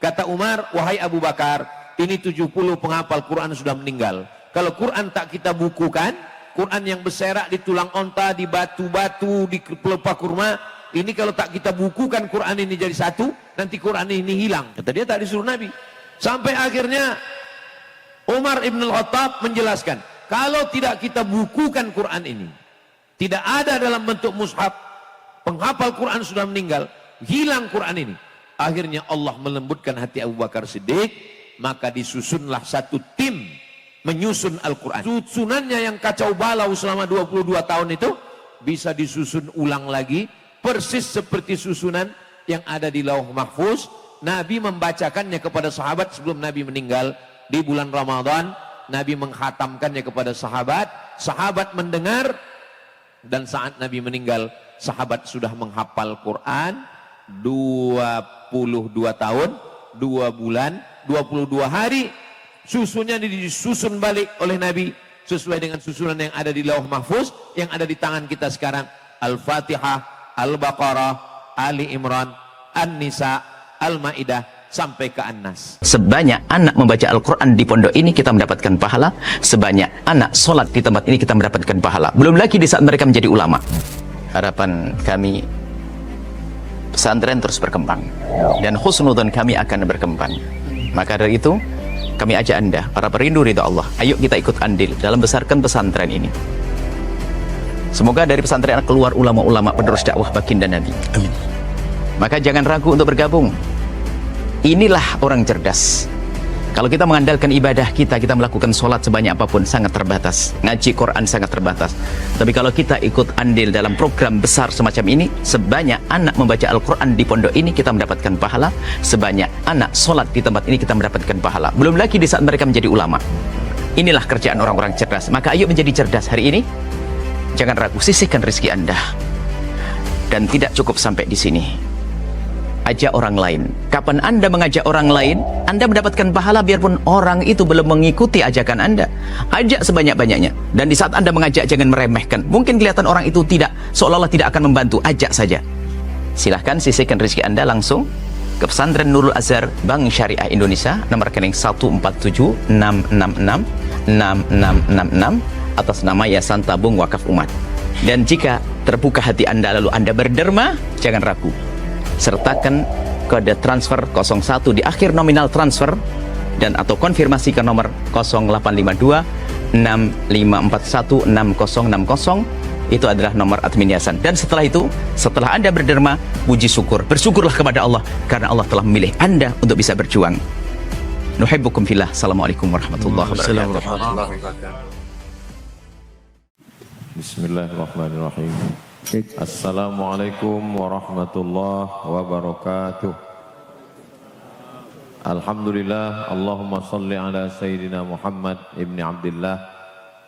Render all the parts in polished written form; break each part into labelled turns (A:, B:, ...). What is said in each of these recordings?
A: Kata Umar, wahai Abu Bakar, ini 70 penghafal Quran sudah meninggal. Kalau Quran tak kita bukukan, Quran yang berserak di tulang onta, di batu-batu, di pelepah kurma, ini kalau tak kita bukukan Quran ini jadi satu, nanti Quran ini hilang. Kata dia tak disuruh Nabi. Sampai akhirnya Umar ibn al-Khattab menjelaskan, kalau tidak kita bukukan Quran ini, tidak ada dalam bentuk mushaf, penghafal Quran sudah meninggal, hilang Quran ini. Akhirnya Allah melembutkan hati Abu Bakar Siddiq, maka disusunlah satu tim menyusun Al-Quran. Susunannya yang kacau balau selama 22 tahun itu bisa disusun ulang lagi, persis seperti susunan yang ada di Lauh Mahfuz. Nabi membacakannya kepada sahabat sebelum Nabi meninggal di bulan Ramadan. Nabi menghatamkannya kepada sahabat, sahabat mendengar, dan saat Nabi meninggal sahabat sudah menghafal Quran 22 tahun, 2 bulan, 22 hari. Susunnya disusun balik oleh Nabi sesuai dengan susunan yang ada di Lauh Mahfuz, yang ada di tangan kita sekarang. Al-Fatihah, Al-Baqarah, Ali Imran, An-Nisa, Al-Ma'idah, sampai ke An-Nas.
B: Sebanyak anak membaca Al-Quran di pondok ini kita mendapatkan pahala, sebanyak anak sholat di tempat ini kita mendapatkan pahala. Belum lagi di saat mereka menjadi ulama. Harapan kami, pesantren terus berkembang, dan husnudzon kami akan berkembang. Maka dari itu kami ajak Anda, para perindu ridha Allah, ayo kita ikut andil dalam besarkan pesantren ini. Semoga dari pesantren keluar ulama-ulama penerus dakwah baginda Nabi. Amin. Maka jangan ragu untuk bergabung. Inilah orang cerdas. Kalau kita mengandalkan ibadah kita melakukan sholat sebanyak apapun sangat terbatas, ngaji Quran sangat terbatas. Tapi kalau kita ikut andil dalam program besar semacam ini, sebanyak anak membaca Al-Quran di pondok ini kita mendapatkan pahala, sebanyak anak sholat di tempat ini kita mendapatkan pahala. Belum lagi di saat mereka menjadi ulama. Inilah kerjaan orang-orang cerdas. Maka ayo menjadi cerdas hari ini. Jangan ragu, sisihkan rezeki Anda. Dan tidak cukup sampai di sini. Ajak orang lain. Kapan Anda mengajak orang lain, Anda mendapatkan pahala biarpun orang itu belum mengikuti ajakan Anda. Ajak sebanyak-banyaknya. Dan di saat Anda mengajak, jangan meremehkan. Mungkin kelihatan orang itu tidak, seolah-olah tidak akan membantu. Ajak saja. Silahkan sisihkan rezeki Anda langsung ke Pesantren Nurul Azhar Bank Syariah Indonesia, nomor rekening 147-666-6666 atas nama Yayasan Tabung Wakaf Umat. Dan jika terbuka hati Anda lalu Anda berderma, jangan ragu, sertakan kode transfer 01 di akhir nominal transfer dan atau konfirmasi ke nomor 0852 6541 6060. Itu adalah nomor admin yayasan. Dan setelah itu, setelah Anda berderma, puji syukur, bersyukurlah kepada Allah karena Allah telah memilih Anda untuk bisa berjuang. Nuhibbukum fillah. Assalamualaikum warahmatullahi wabarakatuh.
C: Bismillahirrahmanirrahim. Assalamualaikum warahmatullahi wabarakatuh. Alhamdulillah, Allahumma salli ala Sayyidina Muhammad ibn Abdillah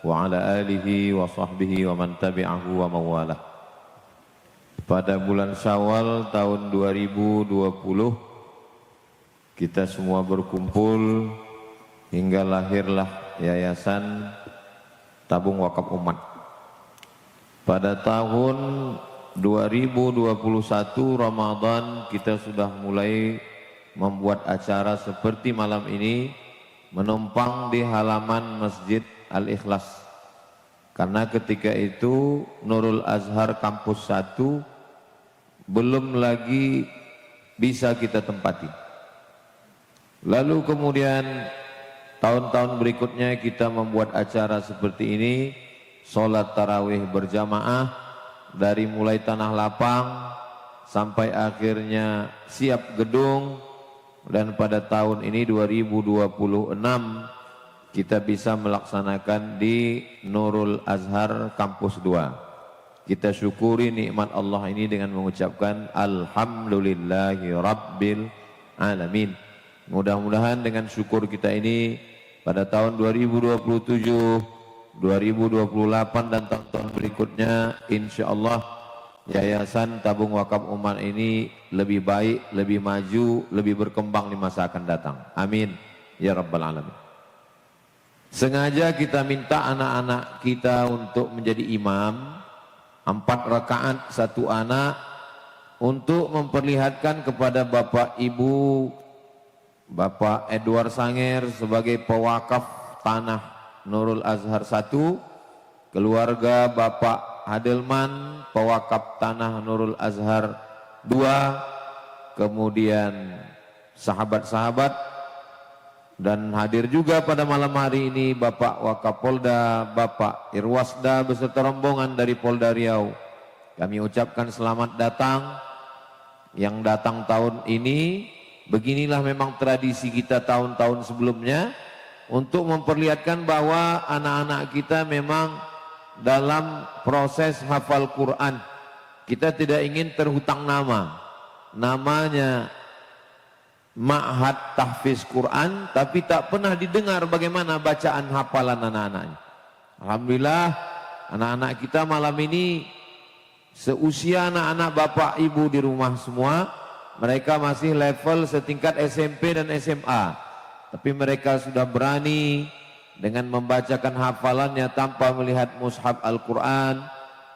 C: wa ala alihi wa sahbihi wa man tabi'ahu wa mawalah. Pada bulan Syawal tahun 2020 kita semua berkumpul hingga lahirlah Yayasan Tabung Wakaf Umat. Pada tahun 2021 Ramadan kita sudah mulai membuat acara seperti malam ini, menumpang di halaman Masjid Al-Ikhlas. Karena ketika itu Nurul Azhar Kampus 1 belum lagi bisa kita tempati. Lalu kemudian tahun-tahun berikutnya kita membuat acara seperti ini, sholat tarawih berjamaah dari mulai tanah lapang sampai akhirnya siap gedung, dan pada tahun ini 2026 kita bisa melaksanakan di Nurul Azhar Kampus 2. Kita syukuri nikmat Allah ini dengan mengucapkan Alhamdulillahi Rabbil Alamin. Mudah-mudahan dengan syukur kita ini pada tahun 2027, 2028 dan tahun-tahun berikutnya, insya Allah Yayasan Tabung Wakaf Umat ini lebih baik, lebih maju, lebih berkembang di masa akan datang. Amin ya Rabbal Alamin. Sengaja kita minta anak-anak kita untuk menjadi imam 4 rakaat 1 anak, untuk memperlihatkan kepada bapak ibu Bapak Edward Sanger sebagai pewakaf tanah Nurul Azhar 1, keluarga Bapak Hadelman pewakaf tanah Nurul Azhar 2, kemudian sahabat-sahabat, dan hadir juga pada malam hari ini Bapak Wakapolda, Bapak Irwasda beserta rombongan dari Polda Riau. Kami ucapkan selamat datang. Yang datang tahun ini, beginilah memang tradisi kita tahun-tahun sebelumnya, untuk memperlihatkan bahwa anak-anak kita memang dalam proses hafal Quran. Kita tidak ingin terhutang nama. Namanya Ma'had Tahfiz Quran, tapi tak pernah didengar bagaimana bacaan hafalan anak-anaknya. Alhamdulillah, anak-anak kita malam ini seusia anak-anak bapak ibu di rumah semua. Mereka masih level setingkat SMP dan SMA, tapi mereka sudah berani dengan membacakan hafalannya tanpa melihat mushaf Al-Quran.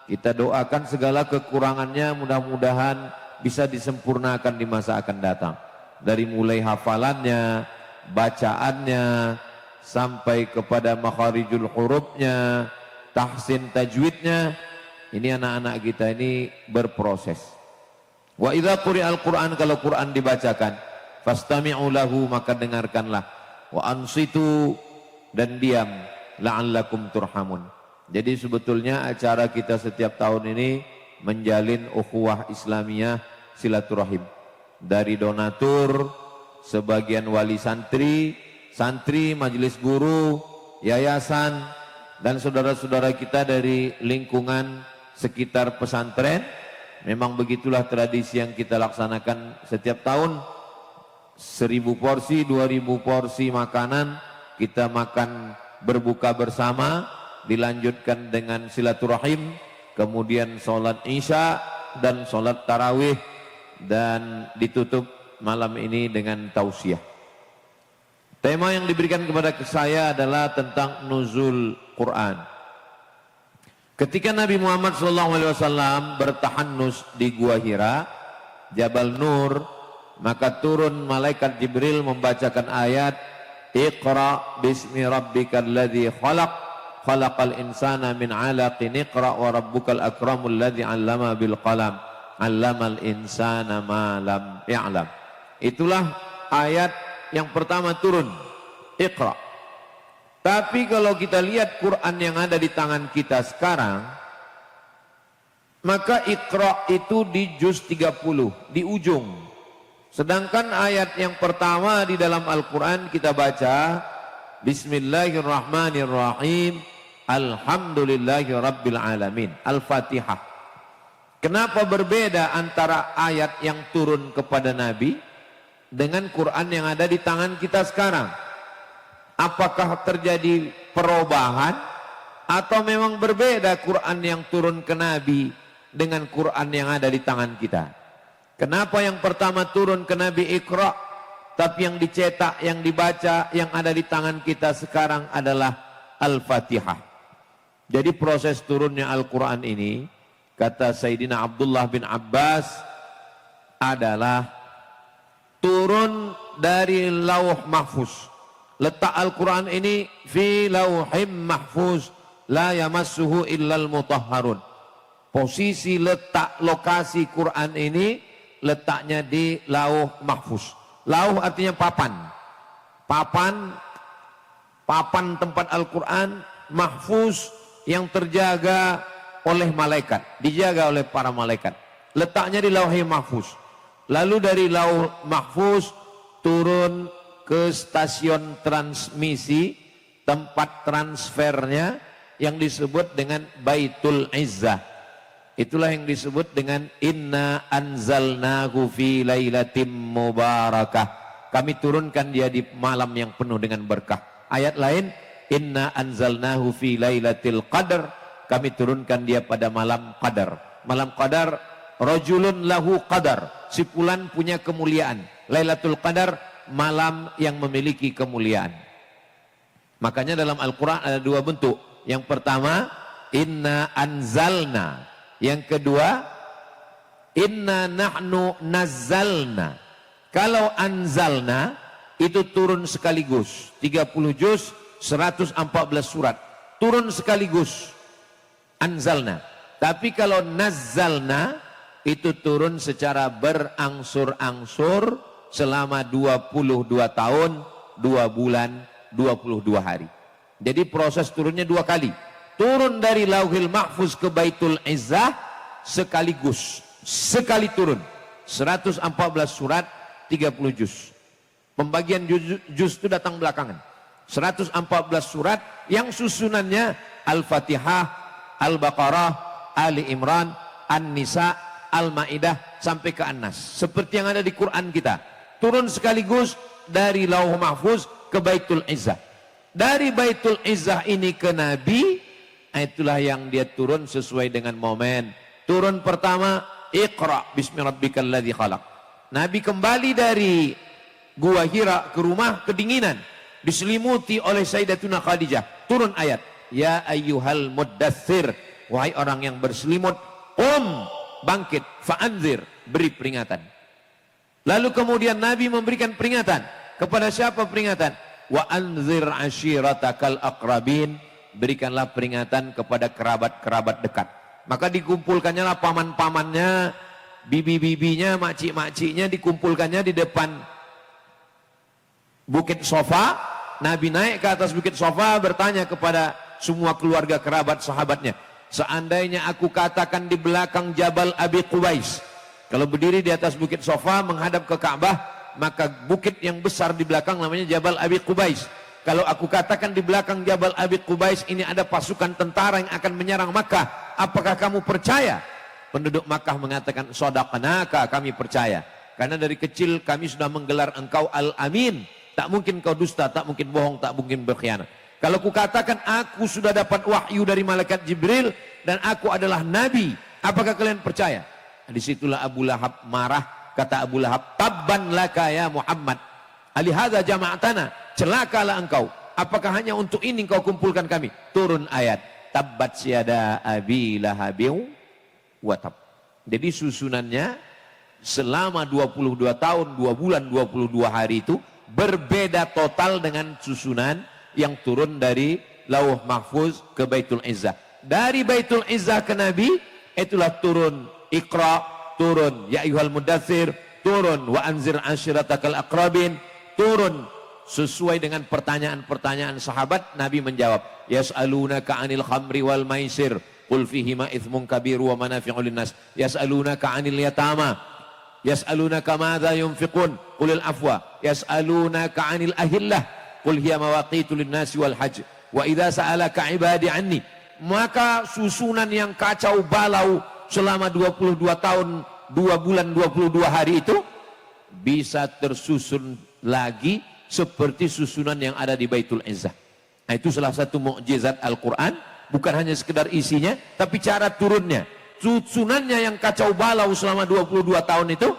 C: Kita doakan segala kekurangannya mudah-mudahan bisa disempurnakan di masa akan datang. Dari mulai hafalannya, bacaannya, sampai kepada makharijul hurufnya, tahsin tajwidnya. Ini anak-anak kita ini berproses. Wa idza quri'al Qur'an, kalau Quran dibacakan, fastami'u lahu, maka dengarkanlah. Wa ansitu, dan diam, la'allakum turhamun. Jadi sebetulnya acara kita setiap tahun ini menjalin ukhuwah Islamiyah, silaturahim. Dari donatur, sebagian wali santri, santri, majelis guru, yayasan, dan saudara-saudara kita dari lingkungan sekitar pesantren. Memang begitulah tradisi yang kita laksanakan setiap tahun. 1000 porsi, 2000 porsi makanan kita makan berbuka bersama, dilanjutkan dengan silaturahim, kemudian sholat isya dan sholat tarawih, dan ditutup malam ini dengan tausiah. Tema yang diberikan kepada saya adalah tentang nuzul Quran. Ketika Nabi Muhammad SAW bertahannus di Gua Hira, Jabal Nur, maka turun malaikat Jibril membacakan ayat Iqra bismi rabbikal ladzi khalaq, khalaqal insana min 'alaqin, iqra wa rabbukal akramul ladzi 'allama bil qalam, 'allamal insana ma lam ya'lam. Itulah ayat yang pertama turun, Iqra. Tapi kalau kita lihat Quran yang ada di tangan kita sekarang, maka Iqra itu di juz 30, di ujung. Sedangkan ayat yang pertama di dalam Al-Quran kita baca, Bismillahirrahmanirrahim, Alhamdulillahi Rabbil Alamin, Al-Fatihah. Kenapa berbeda antara ayat yang turun kepada Nabi dengan Quran yang ada di tangan kita sekarang? Apakah terjadi perubahan atau memang berbeda Quran yang turun ke Nabi dengan Quran yang ada di tangan kita? Kenapa yang pertama turun ke Nabi Iqra, tapi yang dicetak, yang dibaca, yang ada di tangan kita sekarang adalah Al-Fatihah? Jadi proses turunnya Al-Quran ini, kata Sayyidina Abdullah bin Abbas, adalah turun dari lauh mahfuz. Letak Al-Quran ini fi lauhim mahfuz la yamassuhu illal mutahharun. Posisi letak lokasi Quran ini letaknya di lauh mahfuz. Lauh artinya papan. Papan tempat Al-Quran, mahfuz yang terjaga oleh malaikat, dijaga oleh para malaikat. Letaknya di lauhim mahfuz. Lalu dari lauh mahfuz turun ke stasiun transmisi, tempat transfernya yang disebut dengan Baitul Izzah. Itulah yang disebut dengan Inna anzalnahu fi lailatim mubarakah. Kami turunkan dia di malam yang penuh dengan berkah. Ayat lain, Inna anzalnahu fi lailatil qadar. Kami turunkan dia pada malam qadar. Malam qadar, rajulun lahu qadar. Si fulan punya kemuliaan. Lailatul qadar, malam yang memiliki kemuliaan. Makanya dalam Al-Quran ada dua bentuk. Yang pertama, Inna anzalna. Yang kedua, Inna nahnu nazzalna. Kalau anzalna
A: itu turun sekaligus. 30 juz, 114 surat. Turun sekaligus. Anzalna. Tapi kalau nazzalna, itu turun secara berangsur-angsur selama 22 tahun, 2 bulan, 22 hari. Jadi proses turunnya 2 kali. Turun dari Lauhil Mahfuz ke Baitul Izzah sekaligus. Sekali turun. 114 surat, 30 juz. Pembagian juz itu datang belakangan. 114 surat yang susunannya Al-Fatihah, Al-Baqarah, Ali Imran, An-Nisa, Al-Ma'idah sampai ke An-Nas. Seperti yang ada di Quran kita. Turun sekaligus dari Lauh Mahfuz ke Baitul Izzah. Dari Baitul Izzah ini ke Nabi, itulah yang dia turun sesuai dengan momen. Turun pertama, Iqra bismi rabbikal ladzi khalaq. Nabi kembali dari Gua Hira ke rumah kedinginan, diselimuti oleh Sayyidatuna Khadijah. Turun ayat, ya ayyuhal muddathir, wahai orang yang berselimut, bangkit, fa'anzir, beri peringatan. Lalu kemudian Nabi memberikan peringatan. Kepada siapa peringatan? Wa anzir ashiratakal aqrabin, berikanlah peringatan kepada kerabat-kerabat dekat. Maka dikumpulkannya lah paman-pamannya, bibi-bibinya, makcik-makciknya, dikumpulkannya di depan Bukit Sofa. Nabi naik ke atas Bukit Sofa, bertanya kepada semua keluarga kerabat sahabatnya, seandainya aku katakan di belakang Jabal Abi Qubais, kalau berdiri di atas Bukit Sofa menghadap ke Ka'bah, maka bukit yang besar di belakang namanya Jabal Abi Qubais. Kalau aku katakan di belakang Jabal Abi Qubais ini ada pasukan tentara yang akan menyerang Makkah, apakah kamu percaya? Penduduk Makkah mengatakan, shadaqnaka, kami percaya. Karena dari kecil kami sudah menggelar engkau Al-Amin. Tak mungkin kau dusta, tak mungkin bohong, tak mungkin berkhianat. Kalau ku katakan aku sudah dapat wahyu dari malaikat Jibril dan aku adalah nabi, apakah kalian percaya? Disitulah Abu Lahab marah. Kata Abu Lahab, tabban laka ya Muhammad, alihadza jama'atana, celakalah engkau, apakah hanya untuk ini engkau kumpulkan kami? Turun ayat, tabbat syada abi lahabiu wa tab. Jadi susunannya selama 22 tahun, 2 bulan, 22 hari itu berbeda total dengan susunan yang turun dari Lauh Mahfuz ke Baitul Izzah. Dari Baitul Izzah ke Nabi, itulah turun Iqra, turun ya ayyuhal mudaththir, turun wa anzir ashiratakal aqrabin, turun sesuai dengan pertanyaan-pertanyaan sahabat. Nabi menjawab, yas'alunaka 'anil khamri wal maisir qul fihima itsmun kabiru wa manafi'u linnas, yas'alunaka 'anil yatama, yas'alunaka madza yunfiqun qulil afwa, yas'alunaka 'anil ahillah qul hiya mawaqitu linnasi wal hajj wa idza sa'alaka 'ibadi 'anni. Maka susunan yang kacau balau selama 22 tahun, 2 bulan, 22 hari itu bisa tersusun lagi seperti susunan yang ada di Baitul Izzah. Nah, itu salah satu mukjizat Al-Quran, bukan hanya sekedar isinya, tapi cara turunnya. Susunannya yang kacau balau selama 22 tahun itu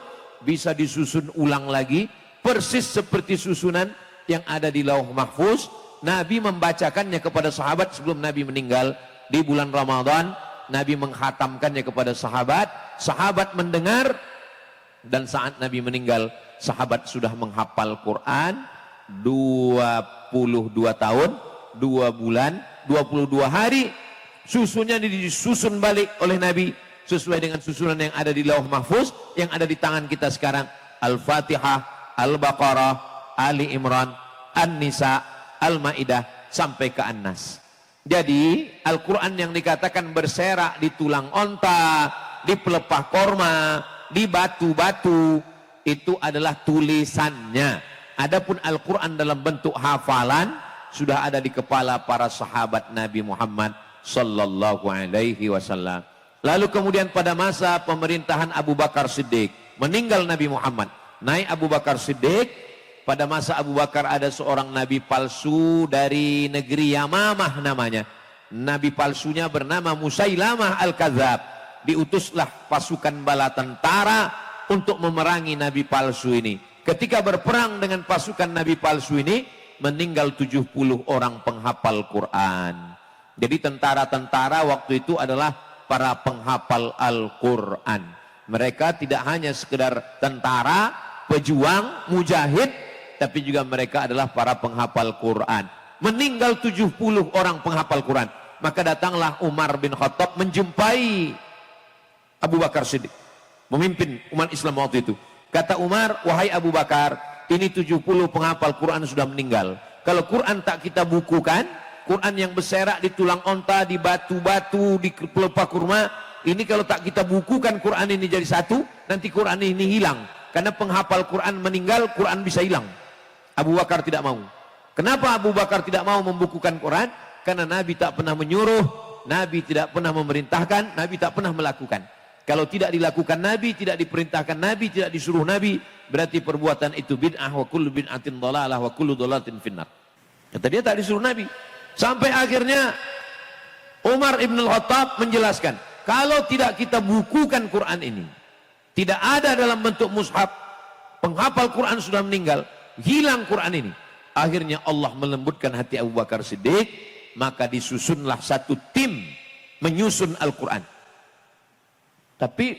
A: bisa disusun ulang lagi persis seperti susunan yang ada di Lauh Mahfuz. Nabi membacakannya kepada sahabat sebelum Nabi meninggal di bulan Ramadan. Nabi menghatamkannya kepada sahabat, sahabat mendengar, dan saat Nabi meninggal sahabat sudah menghafal Quran 22 tahun, 2 bulan, 22 hari. Susunnya disusun balik oleh Nabi sesuai dengan susunan yang ada di Lauh Mahfuz, yang ada di tangan kita sekarang. Al-Fatihah, Al-Baqarah, Ali Imran, An-Nisa, Al-Ma'idah sampai ke An-Nas. Jadi Al-Quran yang dikatakan berserak di tulang onta, di pelepah korma, di batu-batu, itu adalah tulisannya. Adapun Al-Quran dalam bentuk hafalan sudah ada di kepala para sahabat Nabi Muhammad sallallahu alaihi wasallam. Lalu kemudian pada masa pemerintahan Abu Bakar Siddiq, meninggal Nabi Muhammad, naik Abu Bakar Siddiq. Pada masa Abu Bakar ada seorang nabi palsu dari negeri Yamamah namanya. Nabi palsunya bernama Musailamah Al-Kadzab. Diutuslah pasukan bala tentara untuk memerangi nabi palsu ini. Ketika berperang dengan pasukan nabi palsu ini, meninggal 70 orang penghafal Quran. Jadi tentara-tentara waktu itu adalah para penghafal Al-Quran. Mereka tidak hanya sekedar tentara, pejuang, mujahid, tapi juga mereka adalah para penghafal Quran. Meninggal 70 orang penghafal Quran. Maka datanglah Umar bin Khattab menjumpai Abu Bakar Siddiq, memimpin umat Islam waktu itu. Kata Umar, wahai Abu Bakar, ini 70 penghafal Quran sudah meninggal. Kalau Quran tak kita bukukan, Quran yang berserak di tulang onta, di batu-batu, di pelepah kurma, ini kalau tak kita bukukan Quran ini jadi satu, nanti Quran ini hilang. Karena penghafal Quran meninggal, Quran bisa hilang. Abu Bakar tidak mau. Kenapa Abu Bakar tidak mau membukukan Quran? Karena Nabi tak pernah menyuruh, Nabi tidak pernah memerintahkan, Nabi tak pernah melakukan. Kalau tidak dilakukan Nabi, tidak diperintahkan Nabi, tidak disuruh Nabi, berarti perbuatan itu bid'ah, wa kullu bid'atin dhalalah wa kullu dhalalatin finnar. Kata dia tak disuruh Nabi. Sampai akhirnya Umar ibn al-Khattab menjelaskan, kalau tidak kita bukukan Quran ini, tidak ada dalam bentuk mushaf, penghafal Quran sudah meninggal, hilang Quran ini. Akhirnya Allah melembutkan hati Abu Bakar Siddiq, maka disusunlah satu tim menyusun Al-Quran. Tapi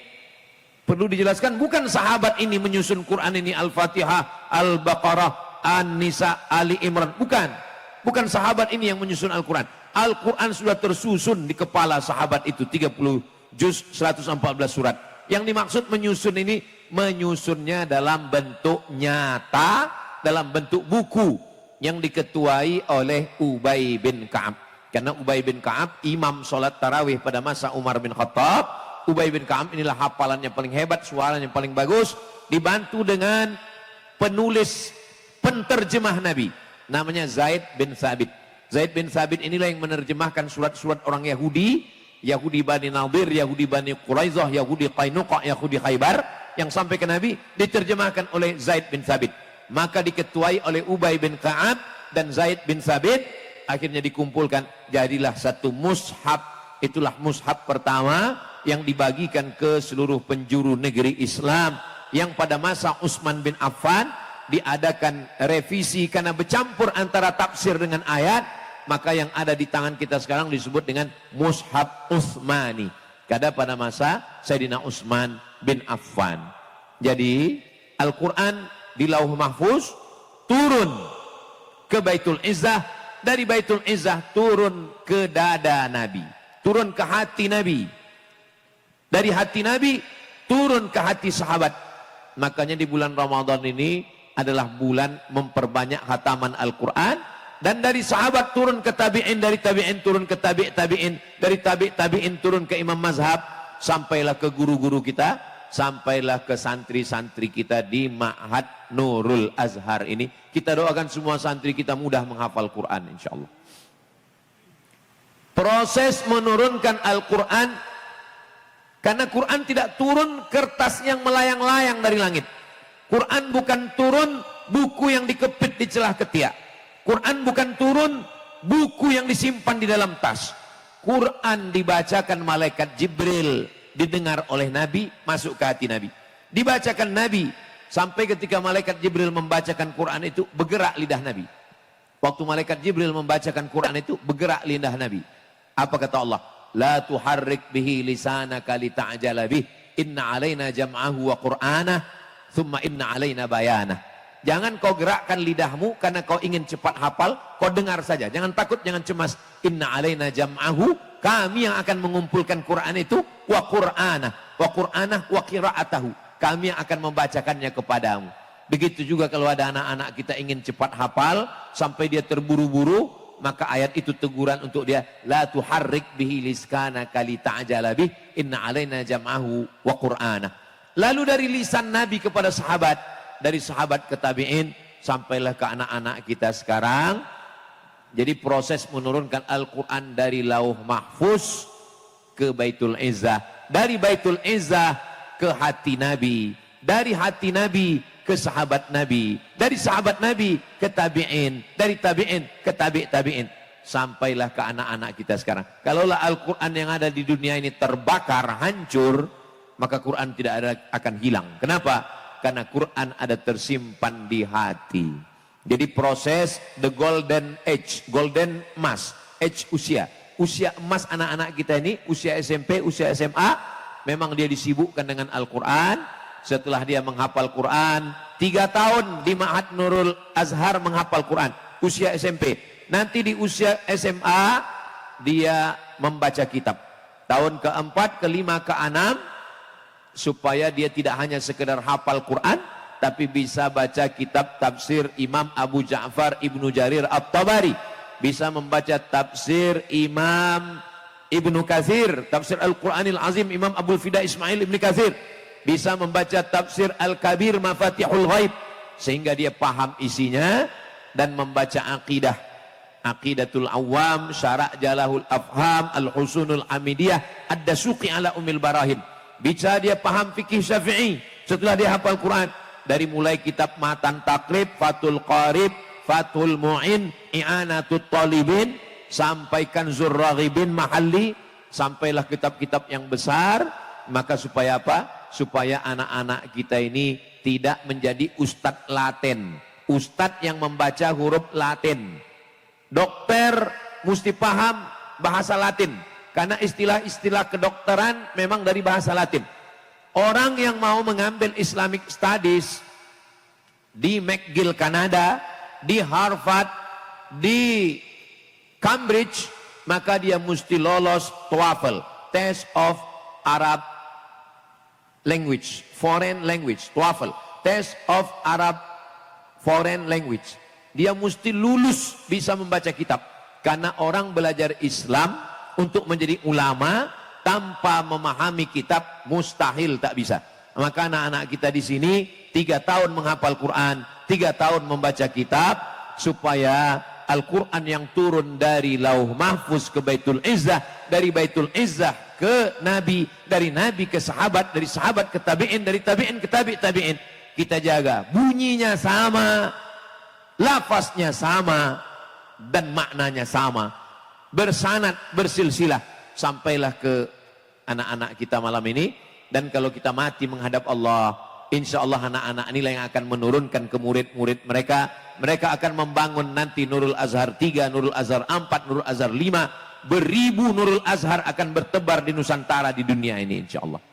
A: perlu dijelaskan, bukan sahabat ini menyusun Quran ini, Al-Fatihah, Al-Baqarah, An-Nisa, Ali Imran, bukan. Bukan sahabat ini yang menyusun Al-Quran. Al-Quran sudah tersusun di kepala sahabat itu, 30 juz, 114 surat. Yang dimaksud menyusun ini, menyusunnya dalam bentuk nyata, dalam bentuk buku, yang diketuai oleh Ubay bin Ka'ab. Karena Ubay bin Ka'ab imam sholat tarawih pada masa Umar bin Khattab. Ubay bin Ka'ab inilah hafalannya paling hebat, suaranya paling bagus, dibantu dengan penulis penterjemah Nabi, namanya Zaid bin Thabit. Zaid bin Thabit inilah yang menerjemahkan surat-surat orang Yahudi, Yahudi Bani Nadir, Yahudi Bani Quraizah, Yahudi Qainuqa, Yahudi Khaybar, yang sampai ke Nabi diterjemahkan oleh Zaid bin Thabit. Maka diketuai oleh Ubay bin Ka'ab dan Zaid bin Thabit, akhirnya dikumpulkan, jadilah satu mushaf. Itulah mushaf pertama yang dibagikan ke seluruh penjuru negeri Islam, yang pada masa Utsman bin Affan diadakan revisi karena bercampur antara tafsir dengan ayat, maka yang ada di tangan kita sekarang disebut dengan mushaf Utsmani, kada pada masa Sayyidina Utsman bin Affan. Jadi Al-Quran di Lauh Mahfuz turun ke Baitul Izzah, dari Baitul Izzah turun ke dada Nabi, turun ke hati Nabi, dari hati Nabi turun ke hati sahabat. Makanya di bulan Ramadan ini adalah bulan memperbanyak khataman Al-Quran, dan dari sahabat turun ke tabi'in, dari tabi'in turun ke tabi'in, dari tabi'in turun ke imam mazhab, sampailah ke guru-guru kita, sampailah ke santri-santri kita di Ma'had Nurul Azhar ini. Kita doakan semua santri kita mudah menghafal Quran insyaallah. Proses menurunkan Al-Quran, karena Quran tidak turun kertas yang melayang-layang dari langit. Quran bukan turun buku yang dikepit di celah ketiak. Quran bukan turun buku yang disimpan di dalam tas. Quran dibacakan malaikat Jibril, didengar oleh Nabi, masuk ke hati Nabi. Dibacakan Nabi, sampai ketika malaikat Jibril membacakan Quran itu, bergerak lidah Nabi. Waktu malaikat Jibril membacakan Quran itu, bergerak lidah Nabi. Apa kata Allah? La tuharrik bihi lisanaka lita'jala bih, inna alaina jam'ahu wa qur'anah, thumma inna alaina bayanah. Jangan kau gerakkan lidahmu karena kau ingin cepat hafal, kau dengar saja. Jangan takut, jangan cemas. Inna alaina jam'ahu, kami yang akan mengumpulkan Quran itu, wa qur'anah, wa qira'atahu, kami yang akan membacakannya kepadamu. Begitu juga kalau ada anak-anak kita ingin cepat hafal sampai dia terburu-buru, maka ayat itu teguran untuk dia, la tuharrik bihi lisanaka lita'jala bih, inna alaina jam'ahu wa qur'anah. Lalu dari lisan Nabi kepada sahabat, dari sahabat ke tabi'in, sampailah ke anak-anak kita sekarang. Jadi proses menurunkan Al-Quran dari Lauh Mahfuz ke Baitul Izzah, dari Baitul Izzah ke hati Nabi, dari hati Nabi ke sahabat Nabi, dari sahabat Nabi ke tabi'in, dari tabi'in ke tabi'in, sampailah ke anak-anak kita sekarang. Kalaulah Al-Quran yang ada di dunia ini terbakar, hancur, maka Quran tidak akan hilang. Kenapa? Karena Quran ada tersimpan di hati. Jadi proses the golden age, golden emas, age usia emas anak-anak kita ini, usia SMP, usia SMA, memang dia disibukkan dengan Al-Quran, setelah dia menghafal Quran, 3 tahun di Ma'had Nurul Azhar menghafal Quran, usia SMP. Nanti di usia SMA dia membaca kitab. Tahun keempat, kelima, keenam, supaya dia tidak hanya sekedar hafal Quran, tapi bisa baca kitab tafsir Imam Abu Ja'far Ibnu Jarir At-Tabari, bisa membaca tafsir Imam Ibnu Katsir, tafsir Al-Quranil Azim Imam Abul Fida Ismail Ibnu Katsir, bisa membaca tafsir Al-Kabir Mafatihul Ghaib, sehingga dia paham isinya, dan membaca akidah, Aqidatul Awam, Syara' Jalahul Afham, Al-Husunul Hamidiyah, Ad-Dasuqi ala Umil Barahin. Bisa dia paham fikih Syafi'i setelah dia hafal Quran, dari mulai kitab Matan Takrib, Fathul Qarib, Fathul Mu'in, I'anatul Talibin, sampai Kanzur Raghibin Mahalli, sampailah kitab-kitab yang besar. Maka supaya apa? Supaya anak-anak kita ini tidak menjadi ustadz Latin, ustadz yang membaca huruf Latin. Dokter mesti paham bahasa Latin, karena istilah-istilah kedokteran memang dari bahasa Latin. Orang yang mau mengambil Islamic Studies di McGill Kanada, di Harvard, di Cambridge, maka dia mesti lolos TOEFL, Test of Arab Language, Foreign Language, TOEFL, Test of Arab Foreign Language. Dia mesti lulus bisa membaca kitab, karena orang belajar Islam untuk menjadi ulama tanpa memahami kitab mustahil, tak bisa. Maka anak-anak kita di sini 3 tahun menghafal Quran, 3 tahun membaca kitab, supaya Al-Quran yang turun dari Lauh Mahfuz ke Baitul Izzah, dari Baitul Izzah ke Nabi, dari Nabi ke sahabat, dari sahabat ke tabi'in, dari tabi'in ke tabi'in, kita jaga. Bunyinya sama, lafaznya sama, dan maknanya sama, bersanad, bersilsilah, sampailah ke anak-anak kita malam ini. Dan kalau kita mati menghadap Allah, insya Allah anak-anak inilah yang akan menurunkan ke murid-murid mereka. Mereka akan membangun nanti Nurul Azhar 3, Nurul Azhar 4, Nurul Azhar 5. Beribu Nurul Azhar akan bertebar di Nusantara, di dunia ini insya Allah.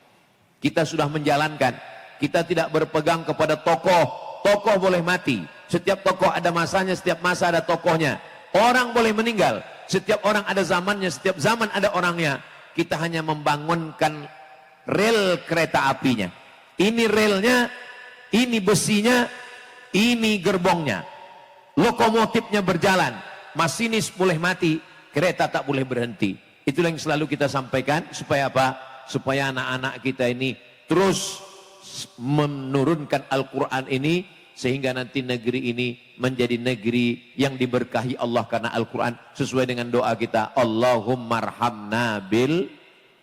A: Kita sudah menjalankan. Kita tidak berpegang kepada tokoh. Tokoh boleh mati. Setiap tokoh ada masanya, setiap masa ada tokohnya. Orang boleh meninggal. Setiap orang ada zamannya, setiap zaman ada orangnya. Kita hanya membangunkan rel kereta apinya. Ini relnya, ini besinya, ini gerbongnya. Lokomotifnya berjalan. Masinis boleh mati, kereta tak boleh berhenti. Itulah yang selalu kita sampaikan. Supaya apa? Supaya anak-anak kita ini terus menurunkan Al-Quran ini, sehingga nanti negeri ini menjadi negeri yang diberkahi Allah karena Al-Quran, sesuai dengan doa kita, Allahumma arhamna bil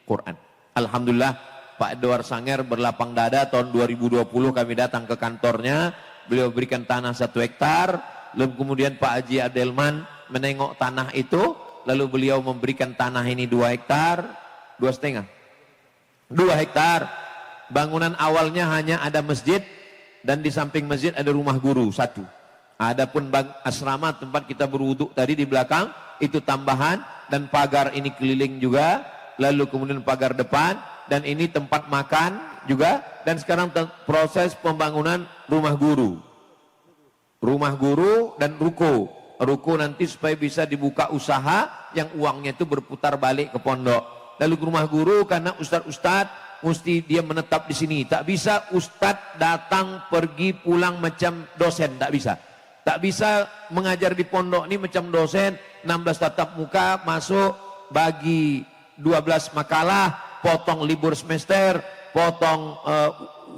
A: Quran. Alhamdulillah, Pak Edward Sanger berlapang dada. Tahun 2020 kami datang ke kantornya, beliau berikan tanah 1 hektar, lalu kemudian Pak Haji Adelman menengok tanah itu, lalu beliau memberikan tanah ini 2 hektar, 2,5, 2 hektar. Bangunan awalnya hanya ada masjid, dan di samping masjid ada rumah guru 1. Adapun asrama tempat kita berwuduk tadi di belakang itu tambahan, dan pagar ini keliling juga, lalu kemudian pagar depan, dan ini tempat makan juga. Dan sekarang proses pembangunan rumah guru dan ruko. Ruko nanti supaya bisa dibuka usaha yang uangnya itu berputar balik ke pondok. Lalu ke rumah guru, karena ustadz mesti dia menetap di sini. Tak bisa ustadz datang pergi pulang macam dosen, tak bisa. Tak bisa mengajar di pondok ini macam dosen, 16 tatap muka, masuk, bagi 12 makalah, potong libur semester, potong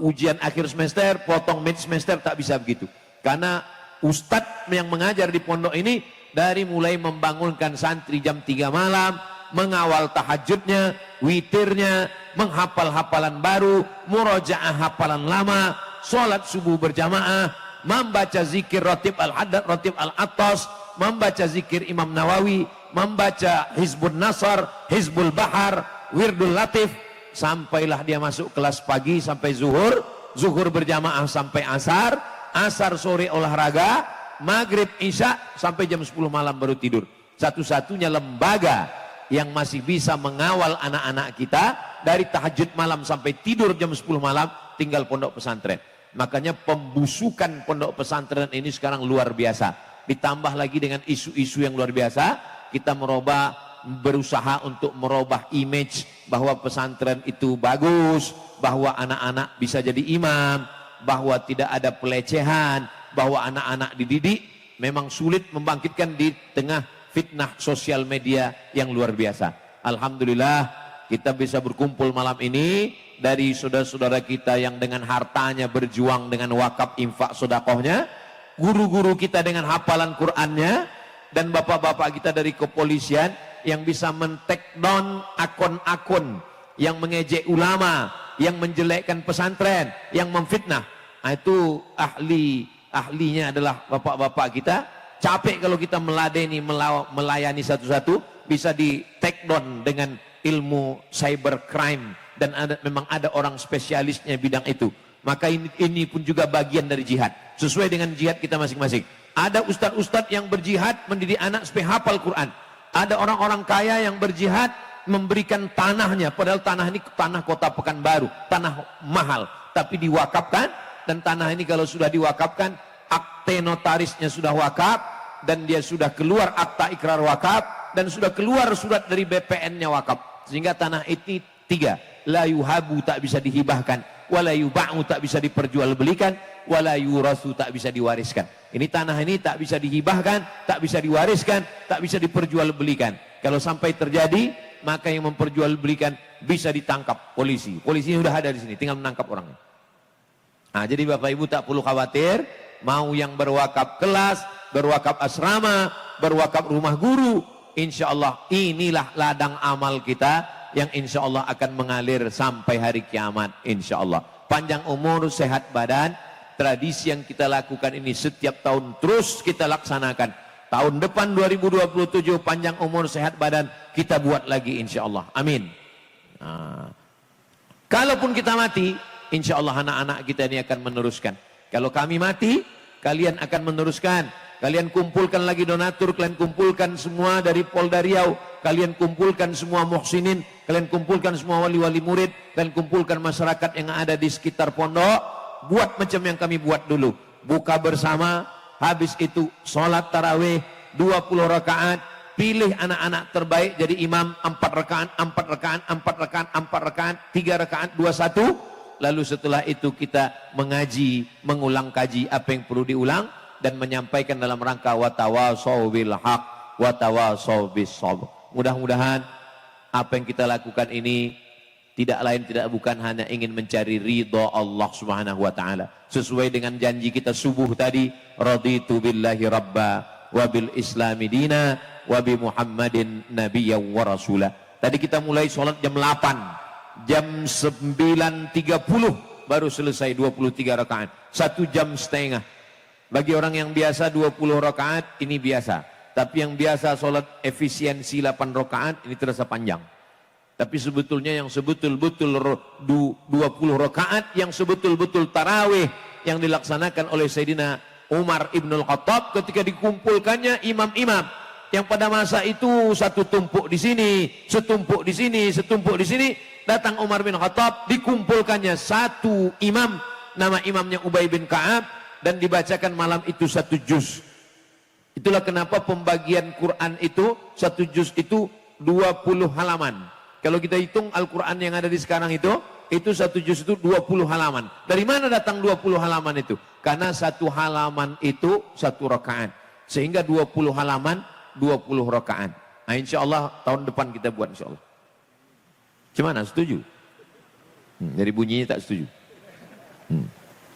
A: ujian akhir semester, potong mid semester, tak bisa begitu. Karena ustadz yang mengajar di pondok ini, dari mulai membangunkan santri jam 3 malam, mengawal tahajudnya, witirnya, menghafal hafalan baru, murojaah hafalan lama, sholat subuh berjamaah, membaca zikir Ratib Al-Haddad, Ratib Al-Attas, membaca zikir Imam Nawawi, membaca Hizbun Nasar, Hizbul Bahar, Wirdul Latif, sampailah dia masuk kelas pagi sampai zuhur, zuhur berjamaah sampai asar, asar sore olahraga, maghrib isya sampai jam 10 malam baru tidur. Satu-satunya lembaga yang masih bisa mengawal anak-anak kita dari tahajud malam sampai tidur jam 10 malam tinggal pondok pesantren. Makanya pembusukan pondok pesantren ini sekarang luar biasa. Ditambah lagi dengan isu-isu yang luar biasa, kita berusaha untuk merubah image bahwa pesantren itu bagus, bahwa anak-anak bisa jadi imam, bahwa tidak ada pelecehan, bahwa anak-anak dididik. Memang sulit membangkitkan di tengah fitnah sosial media yang luar biasa. Alhamdulillah kita bisa berkumpul malam ini dari saudara-saudara kita yang dengan hartanya berjuang dengan wakaf infak sodakohnya, guru-guru kita dengan hafalan Qur'annya, dan bapak-bapak kita dari kepolisian yang bisa men-take down akun-akun yang mengejek ulama, yang menjelekkan pesantren, yang memfitnah. Nah, itu ahlinya adalah bapak-bapak kita. Capek kalau kita meladeni, melayani satu-satu, bisa di take down dengan ilmu cybercrime, dan memang ada orang spesialisnya bidang itu. Maka ini pun juga bagian dari jihad, sesuai dengan jihad kita masing-masing. Ada ustadz-ustadz yang berjihad mendidik anak supaya hafal Quran. Ada orang-orang kaya yang berjihad memberikan tanahnya, padahal tanah ini tanah kota Pekanbaru, tanah mahal, tapi diwakafkan. Dan tanah ini kalau sudah diwakafkan, akte notarisnya sudah wakaf, dan dia sudah keluar akta ikrar wakaf, dan sudah keluar surat dari BPN-nya wakaf. Sehingga tanah ini 3, la yuhabu, tak bisa dihibahkan, wala yuba'u, tak bisa diperjualbelikan, wala yurasu, tak bisa diwariskan. Ini tanah ini tak bisa dihibahkan, tak bisa diwariskan, tak bisa diperjualbelikan. Kalau sampai terjadi, maka yang memperjualbelikan bisa ditangkap polisi. Polisinya sudah ada di sini, tinggal menangkap orangnya. Nah, jadi Bapak Ibu tak perlu khawatir, mau yang berwakaf kelas, berwakaf asrama, berwakaf rumah guru, insya Allah inilah ladang amal kita yang insya Allah akan mengalir sampai hari kiamat, insya Allah. Panjang umur, sehat badan, tradisi yang kita lakukan ini setiap tahun terus kita laksanakan. Tahun depan 2027 panjang umur, sehat badan, kita buat lagi insya Allah, amin. Nah, kalaupun kita mati, insya Allah anak-anak kita ini akan meneruskan. Kalau kami mati, kalian akan meneruskan. Kalian kumpulkan lagi donatur, kalian kumpulkan semua dari Polda Riau, kalian kumpulkan semua muhsinin, kalian kumpulkan semua wali-wali murid, kalian kumpulkan masyarakat yang ada di sekitar pondok. Buat macam yang kami buat dulu. Buka bersama, habis itu sholat tarawih 20 rakaat, pilih anak-anak terbaik jadi imam 4 rakaat, 4 rakaat, 4 rakaat, 4 rakaat, 3 rakaat, 2-1. Lalu setelah itu kita mengaji, mengulang kaji apa yang perlu diulang, dan menyampaikan dalam rangka watawasau bil haq, watawasau bis sabr. Mudah-mudahan apa yang kita lakukan ini tidak lain tidak bukan hanya ingin mencari ridha Allah Subhanahu wa taala. Sesuai dengan janji kita subuh tadi, raditu billahi rabba wa bil islami dina wa bi Muhammadin nabiyyan wa rasulah. Tadi kita mulai sholat jam 8. Jam 9.30 baru selesai 23 rakaat. 1 jam setengah. Bagi orang yang biasa 20 rakaat ini biasa. Tapi yang biasa sholat efisiensi 8 rakaat ini terasa panjang. Tapi sebetulnya yang sebetul-betul 20 rakaat, yang sebetul-betul tarawih yang dilaksanakan oleh Sayyidina Umar Ibnul Khattab ketika dikumpulkannya imam-imam yang pada masa itu satu tumpuk di sini, setumpuk di sini, setumpuk di sini. Datang Umar bin Khattab, dikumpulkannya satu imam, nama imamnya Ubay bin Ka'ab, dan dibacakan malam itu 1 juz. Itulah kenapa pembagian Quran itu 1 juz itu 20 halaman. Kalau kita hitung Al-Quran yang ada di sekarang itu 1 juz itu 20 halaman. Dari mana datang 20 halaman itu? Karena 1 halaman itu 1 rakaat. Sehingga 20 halaman 20 rakaat. Nah, insya Allah tahun depan kita buat insya Allah. Gimana, setuju? Jadi bunyinya tak setuju.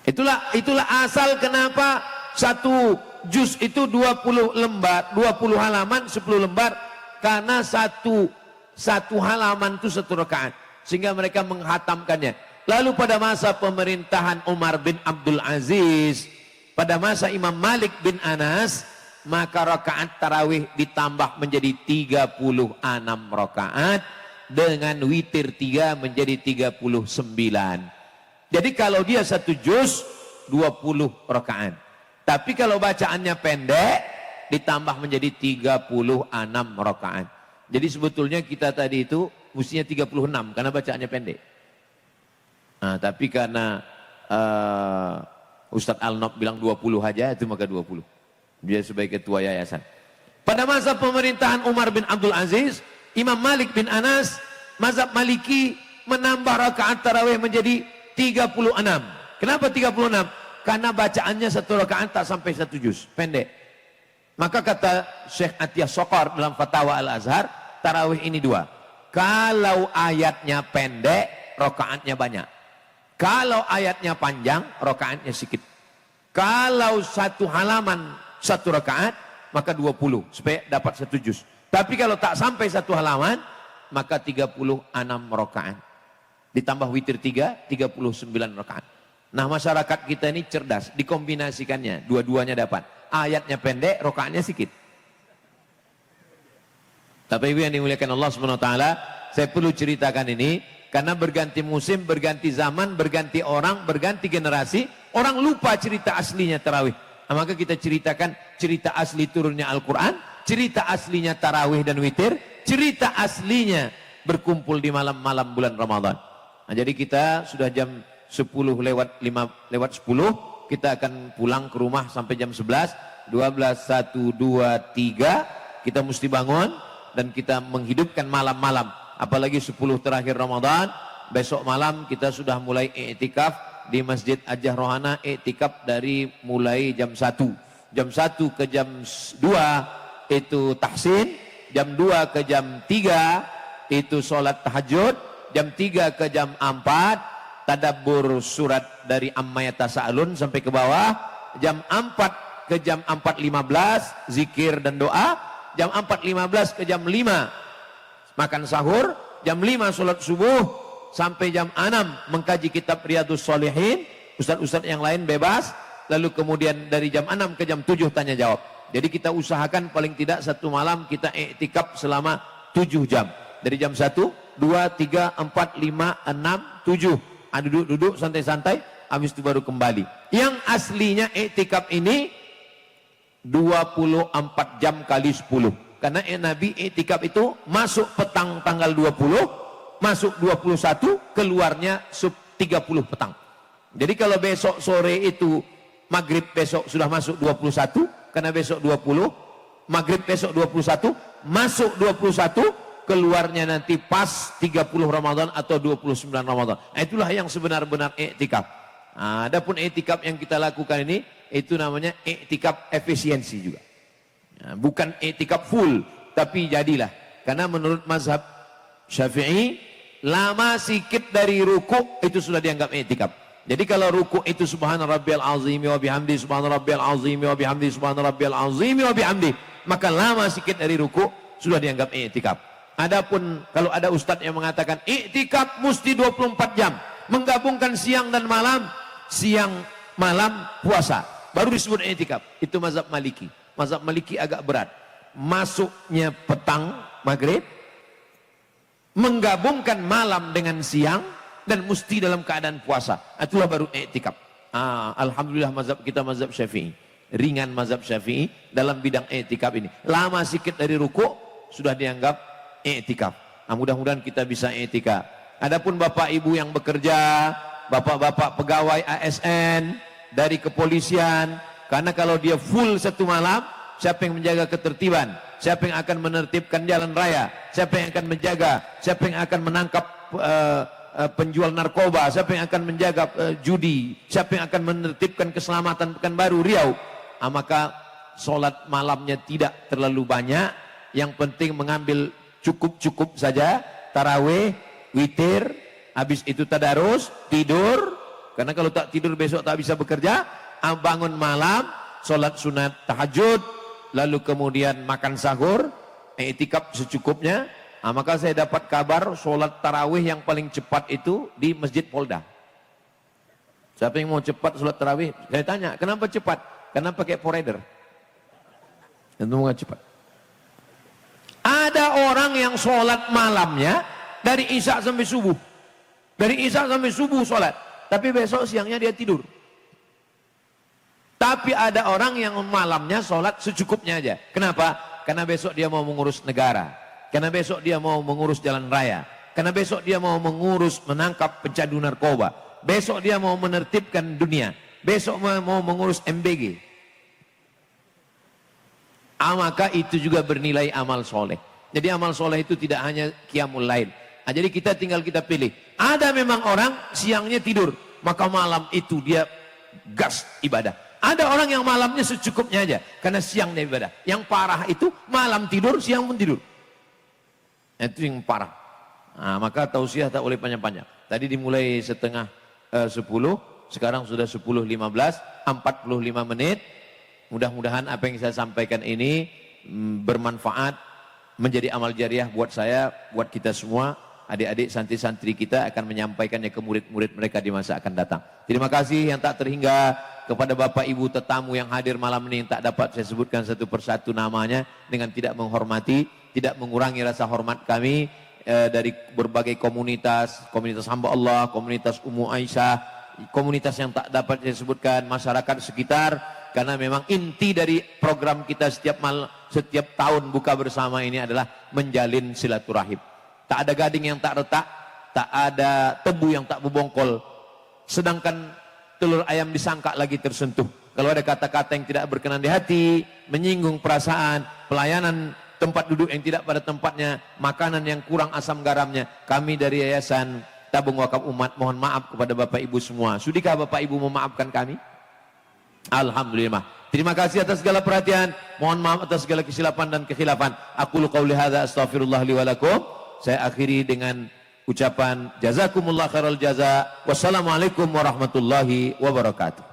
A: Itulah asal kenapa 1 juz itu 20 lembar, 20 halaman, 10 lembar, karena satu halaman itu 1 rakaat, sehingga mereka menghatamkannya. Lalu pada masa pemerintahan Umar bin Abdul Aziz, pada masa Imam Malik bin Anas, maka rakaat tarawih ditambah menjadi 36 rakaat, dengan witir 3 menjadi 39. Jadi kalau dia 1 juz 20 rakaat. Tapi kalau bacaannya pendek ditambah menjadi 36 rakaat. Jadi sebetulnya kita tadi itu mestinya 36 karena bacaannya pendek. Nah, tapi karena Ustadz Al-Nob bilang 20 aja, itu maka 20. Dia sebagai ketua yayasan. Pada masa pemerintahan Umar bin Abdul Aziz, Imam Malik bin Anas, mazhab Maliki menambah rakaat tarawih menjadi 36. Kenapa 36? Karena bacaannya satu rakaat tak sampai satu juz, pendek. Maka kata Syekh Atiyah Sokor dalam Fatwa Al-Azhar, tarawih ini 2. Kalau ayatnya pendek, rakaatnya banyak. Kalau ayatnya panjang, rakaatnya sedikit. Kalau satu halaman satu rakaat, maka 20 supaya dapat satu juz. Tapi kalau tak sampai satu halaman, maka 36 rakaat. Ditambah witir 3, 39 rakaat. Nah, masyarakat kita ini cerdas, dikombinasikannya, dua-duanya dapat. Ayatnya pendek, rakaatnya sedikit. Tapi ibu yang dimuliakan Allah SWT, saya perlu ceritakan ini, karena berganti musim, berganti zaman, berganti orang, berganti generasi, orang lupa cerita aslinya tarawih. Nah, maka kita ceritakan cerita asli turunnya Al-Quran, cerita aslinya tarawih dan witir, cerita aslinya berkumpul di malam-malam bulan Ramadan. Nah, jadi kita sudah jam 10 lewat 10, kita akan pulang ke rumah sampai jam 11, 12, 1, 2, 3, kita mesti bangun dan kita menghidupkan malam-malam. Apalagi 10 terakhir Ramadan, besok malam kita sudah mulai i'tikaf di Masjid Ajah Rohana, i'tikaf dari mulai jam 1. Jam 1 ke jam 2 itu tahsin, jam 2 ke jam 3 itu sholat tahajud, jam 3 ke jam 4 tadabbur surat dari Amma Yatasa'alun sampai ke bawah, jam 4 ke jam 4.15 zikir dan doa, jam 4.15 ke jam 5 makan sahur, jam 5 sholat subuh, sampai jam 6 mengkaji kitab Riyadhus Shalihin, ustadz-ustadz yang lain bebas, lalu kemudian dari jam 6 ke jam 7 tanya jawab. Jadi kita usahakan paling tidak satu malam kita i'tikaf selama 7 jam. Dari jam 1, 2, 3, 4, 5, 6, 7. Duduk-duduk santai-santai, habis itu baru kembali. Yang aslinya i'tikaf ini 24 jam kali 10. Karena Nabi i'tikaf itu masuk petang tanggal 20, masuk 21, keluarnya 30 petang. Jadi kalau besok sore itu maghrib besok sudah masuk 21, karena besok 20, maghrib besok 21, masuk 21, keluarnya nanti pas 30 Ramadan atau 29 Ramadan. Nah, itulah yang sebenar-benar i'tikaf. Nah, adapun i'tikaf yang kita lakukan ini, itu namanya i'tikaf efisiensi juga. Nah, bukan i'tikaf full, tapi jadilah. Karena menurut mazhab Syafi'i, lama sikit dari ruku itu sudah dianggap i'tikaf. Jadi kalau ruku itu subhana rabbiyal azimi wa bihamdi, subhana rabbiyal azimi wa bihamdi, subhana rabbiyal azimi wa bihamdi, maka lama sikit dari ruku sudah dianggap i'tikaf. Adapun kalau ada ustadz yang mengatakan i'tikaf mesti 24 jam, menggabungkan siang dan malam, siang malam puasa, baru disebut i'tikaf. Itu mazhab Maliki. Mazhab Maliki agak berat. Masuknya petang maghrib, menggabungkan malam dengan siang, dan mesti dalam keadaan puasa. Itulah baru i'tikaf. Alhamdulillah mazhab kita mazhab Syafi'i. Ringan mazhab Syafi'i dalam bidang i'tikaf ini. Lama sikit dari ruku sudah dianggap i'tikaf. Mudah-mudahan kita bisa i'tikaf. Adapun bapak ibu yang bekerja, bapak-bapak pegawai ASN, dari kepolisian, karena kalau dia full satu malam, siapa yang menjaga ketertiban? Siapa yang akan menertibkan jalan raya? Siapa yang akan menjaga? Siapa yang akan menangkap penjual narkoba? Siapa yang akan menjaga judi? Siapa yang akan menertibkan keselamatan Pekanbaru, Riau? Maka sholat malamnya tidak terlalu banyak. Yang penting mengambil cukup-cukup saja. Tarawih, witir, habis itu tadarus, tidur. Karena kalau tak tidur besok tak bisa bekerja. Bangun malam, sholat sunat tahajud, lalu kemudian makan sahur, i'tikaf secukupnya. Maka saya dapat kabar sholat tarawih yang paling cepat itu di Masjid Polda. Siapa yang mau cepat sholat tarawih? Saya tanya, kenapa cepat? Karena pakai forerunner. Itu mau cepat. Ada orang yang sholat malamnya dari Isya sampai subuh. Dari Isya sampai subuh sholat. Tapi besok siangnya dia tidur. Tapi ada orang yang malamnya sholat secukupnya aja. Kenapa? Karena besok dia mau mengurus negara. Karena besok dia mau mengurus jalan raya. Karena besok dia mau mengurus menangkap pencandu narkoba. besok dia mau menertibkan dunia, besok mau mengurus MBG. Maka itu juga bernilai amal soleh. Jadi amal soleh itu tidak hanya qiyamul lail. Jadi kita tinggal kita pilih. Ada memang orang siangnya tidur, maka malam itu dia gas ibadah. Ada orang yang malamnya secukupnya aja, karena siangnya ibadah. Yang parah itu malam tidur, siang pun tidur. Itu yang parah. Maka tausiah tak boleh panjang-panjang. Tadi dimulai setengah 10, sekarang sudah 10.15, 45 menit. Mudah-mudahan apa yang saya sampaikan ini bermanfaat, menjadi amal jariah buat saya, buat kita semua. Adik-adik santri-santri kita akan menyampaikannya ke murid-murid mereka di masa akan datang. Terima kasih yang tak terhingga kepada Bapak Ibu tetamu yang hadir malam ini, yang tak dapat saya sebutkan satu persatu namanya dengan tidak menghormati, tidak mengurangi rasa hormat kami dari berbagai komunitas, komunitas hamba Allah, komunitas Ummu Aisyah, komunitas yang tak dapat saya sebutkan, masyarakat sekitar. Karena memang inti dari program kita setiap tahun buka bersama ini adalah menjalin silaturahim. Tak ada gading yang tak retak, tak ada tebu yang tak berbongkol. Sedangkan telur ayam disangka lagi tersentuh. Kalau ada kata-kata yang tidak berkenan di hati, menyinggung perasaan, pelayanan tempat duduk yang tidak pada tempatnya, makanan yang kurang asam garamnya, kami dari Yayasan Tabung Wakaf Umat mohon maaf kepada Bapak Ibu semua. Sudikah Bapak Ibu memaafkan kami? Alhamdulillah. Terima kasih atas segala perhatian. Mohon maaf atas segala kesilapan dan kekhilafan. Aku qauli hadza astaghfirullah li wa lakum. Saya akhiri dengan ucapan jazakumullah khairal jaza. Wassalamualaikum warahmatullahi wabarakatuh.